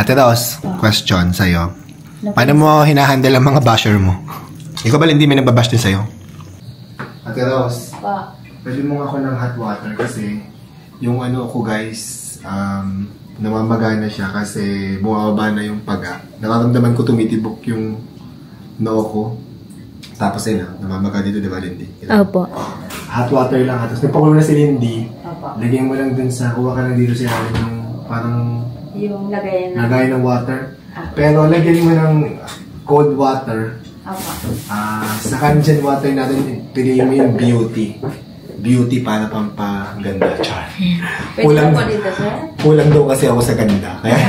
Ate Ros, question sa'yo. Paano mo hinahandle ang mga basher mo? Ikaw ba hindi may nagbabash din sa'yo? Ate Ros, pwede mo ako ng hot water kasi yung ano ko guys, namamagana siya kasi bumababa na yung paga. Nararamdaman ko tumitibok yung noo ko. Tapos yun namamaga dito, di ba Lindy? Opo. Hot water lang. Tapos nagpakulo na si Lindy. Lagyan mo lang dun sa, kuha ka lang dito sa yung parang Yung lagayan ng water. Pero lagyan mo ng cold water. Sa kanjan water natin, piliin mo yung beauty. Beauty para pampaganda. Char. Kulang po dito, sir? Kulang daw kasi ako sa ganda. Kaya?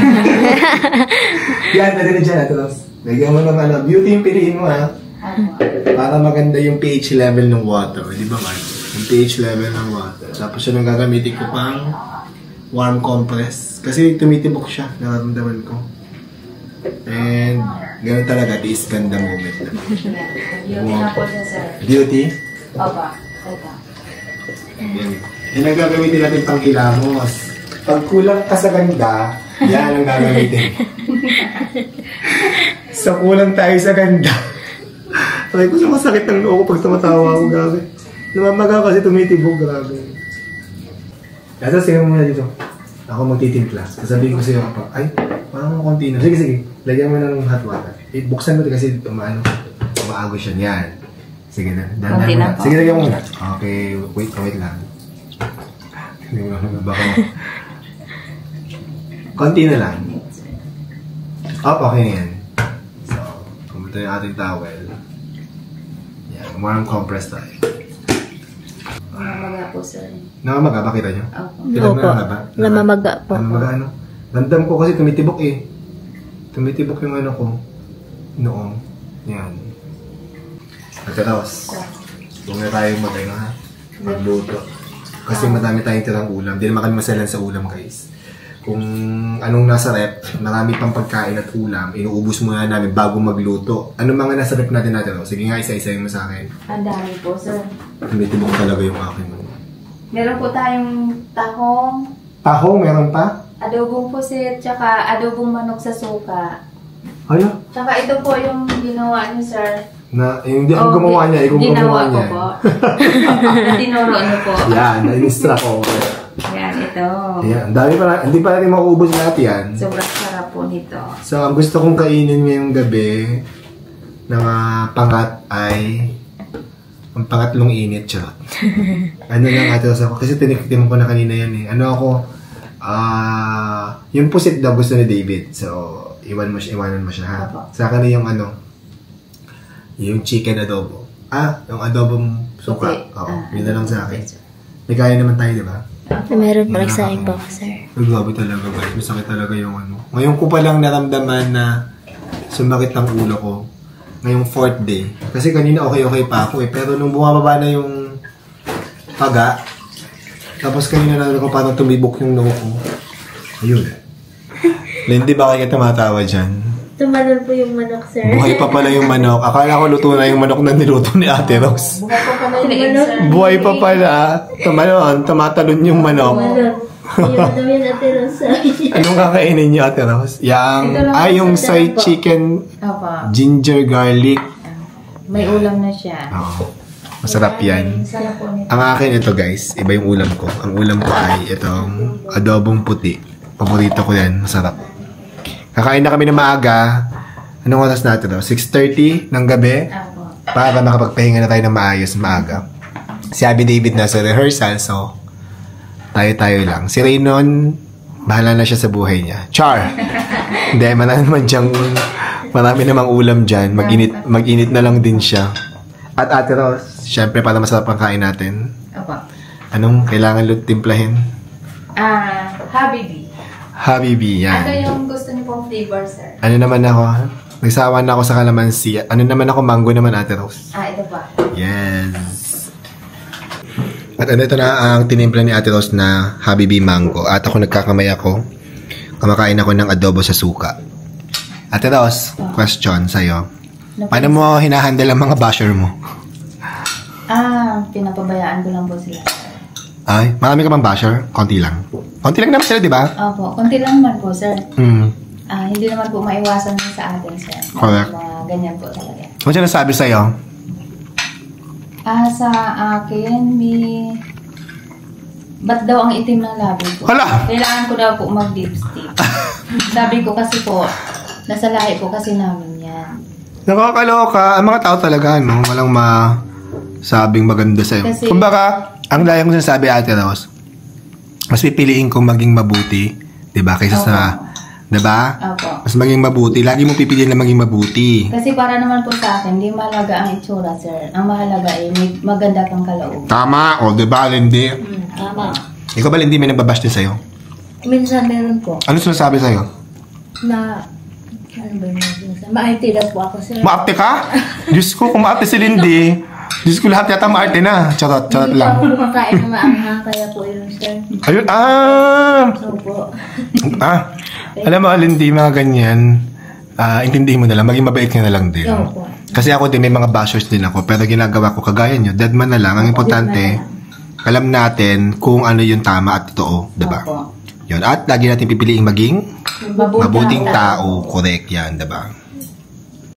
Yan, dali na dyan. Lagyan mo ng beauty yung piliin mo para maganda yung pH level ng water. Di ba man? Yung pH level ng water. Tapos yun ang gagamitin ko pang warm compress. Kasi tumitibok siya. Nararamdaman ko. And ganoon talaga. This ganda moment. Beauty na po siya, sir. Beauty? Opo. Yan. Yan ang gagamitin natin pang hilamos. Pag kulang ka sa ganda, yan ang gagamitin. So kulang tayo sa ganda. Sabi ko, masakit ang loob ko pag tumatawa ako, grabe. Namamaga kasi tumitibog, grabe. Kaya sige mo muna dito. Ako magtitimpla. Sasabihin ko sa'yo kapag, ay, parang konti na. Sige. Lagyan mo ng hot water. Buksan mo ito kasi umaagos siya. Yan. Sige na. Konti na po. Sige, lagyan mo muna. Okay, wait lang. Hindi mo baka konti na lang. Okay na yan. So, pumunta yung ating towel. Warm compress tayo. Namamaga po, sir. Namamaga ba? Kita nyo? Opo. Namamaga po. Namamaga ano? Ramdam ko kasi tumitibok eh. Tumitibok yung ano ko. Noong. Yan. Pagkatapos. Huwag na tayo magluto. Kasi madami tayong tirang ulam. Hindi naman kami masalan sa ulam guys. Kung anong nasa rep, marami pang pagkain at ulam, inuubos muna namin bago magluto. Ano mga nasa rep natin? Sige nga, isa-isayin mo sa akin. Ang dami po, sir. Tumitibok talaga yung akin. Meron po tayong tahong. Tahong? Meron pa? Adobong pusit, tsaka adobong manok sa suka. Ano? Tsaka ito po yung ginawa niyo, sir. Hindi ako gumawa niya, ikaw gumawa niya. Ginawa ko po. Tinuro niyo po. Yan, na-instruct ko. Yan, ito. Yan, dami pa, hindi pa natin mauubos lahat yan. Sobrang sarap po nito. So, ang gusto kong kainin ngayong gabi na pangat ay ang pangatlong init, charot. Ano lang ate ako, kasi tiniktim ko na kanina yan eh. Ano ako, yung pusit daw gusto ni David. So, iwanan mo siya ha. Sa akin yung yung chicken adobo. Yung adobong suka. Yun na lang sa akin. May kaya naman tayo, di ba? Meron pa nagsaing pa, sir. Grabe talaga guys. Masakit talaga yung ano. Ngayon ko palang naramdaman na sumakit ang ulo ko. Ngayong 4th day. Kasi kanina okay pa ako eh. Pero nung bumababa na yung paga, tapos kanina na ako parang tumibok yung noo ko. Ayun. Lindy, ba kayo tumatawa dyan? Tumalon po yung manok, sir. Buhay pa pala yung manok. Akala ko luto na yung manok na niluto ni Ate Rose. Buhay pa pala yung manok. Buhay pa pala. Tumatalon yung manok. Yung Ate Rose. Anong kakainin niyo, Ate Rose? Yung soy chicken, ginger garlic. May ulam na siya. Masarap yan. Ang akin ito guys, iba yung ulam ko. Ang ulam ko ay itong adobong puti. Paborito ko yan. Masarap. Kakain na kami ng maaga. Anong oras natin? 6:30 ng gabi. Para makapagpahinga na tayo ng maayos, maaga. Si Abby David nasa rehearsal, so tayo-tayo lang. Si Raynon, bahala na siya sa buhay niya. Char! Hindi, marami namang ulam dyan. Mag-init na lang din siya. At Ate Rose, syempre para masarap ang kain natin. Anong kailangan timplahin? Habibi. Habibi, yan. Ano yung gusto niyo pong flavor, sir? Ano naman ako? Nagsawa na ako sa kalamansi. Ano naman ako? Mango naman, Ate Rose. Ito pa. Yes. At ito na ang tinimpla ni Ate Rose na Habibi Mango. At ako nagkakamay ako. Kumakain ako ng adobo sa suka. Ate Rose, question sa'yo. Paano mo hinahandle ang mga basher mo? Pinapabayaan ko lang po sila. Ay, marami ka bang basher? Konti lang. Konti lang naman sila, di ba? Opo, konti lang naman po, sir. hindi naman po maiwasan sa atin, sir. Correct. Ganyan po talaga. Ano siya nasabi sa'yo? Sa akin, ba't daw ang itim ng labi ko? Hala! Kailangan ko daw po mag-lipstick. Sabi ko kasi po, nasa lahi po kasi namin yan. Nakakaloka. Ang mga tao talaga, no? Walang masabing maganda sa'yo. Kasi- Kumbaga, ang dahil kong sinasabi, Ate Rose, mas pipiliin kong maging mabuti, diba? Kaysa sa, diba? Opo. Mas maging mabuti. Lagi mong pipiliin na maging mabuti. Kasi para naman po sa akin, hindi mahalaga ang itsura, sir. Ang mahalaga ay may maganda kang kaloob. Tama. O, diba, Lindy? Tama. Ikaw ba, Lindy, may nagbabash din sa'yo? Minsan meron po Ano sinasabi sa'yo? na, ano ba yung sinasabi? Maarte daw po ako, sir. Maarte ka? Diyos ko, kung maarte si Lindy, Diyos ko lahat yata maarte na. Charot Hindi po ako lang. kumakain ng maanghang, kaya po yun, sir. Ayun, Opo. Alam mo, Lindy, mga ganyan, intindihin mo na lang, maging mabait ka na lang din. Opo. Kasi ako din, may mga bashers din ako, pero ginagawa ko kagaya nyo, deadman na lang. Ang importante, alam natin kung ano yung tama at totoo, diba? Opo. Yun. At lagi natin pipiliing maging Mabuting mabuting tao. Correct yan, diba?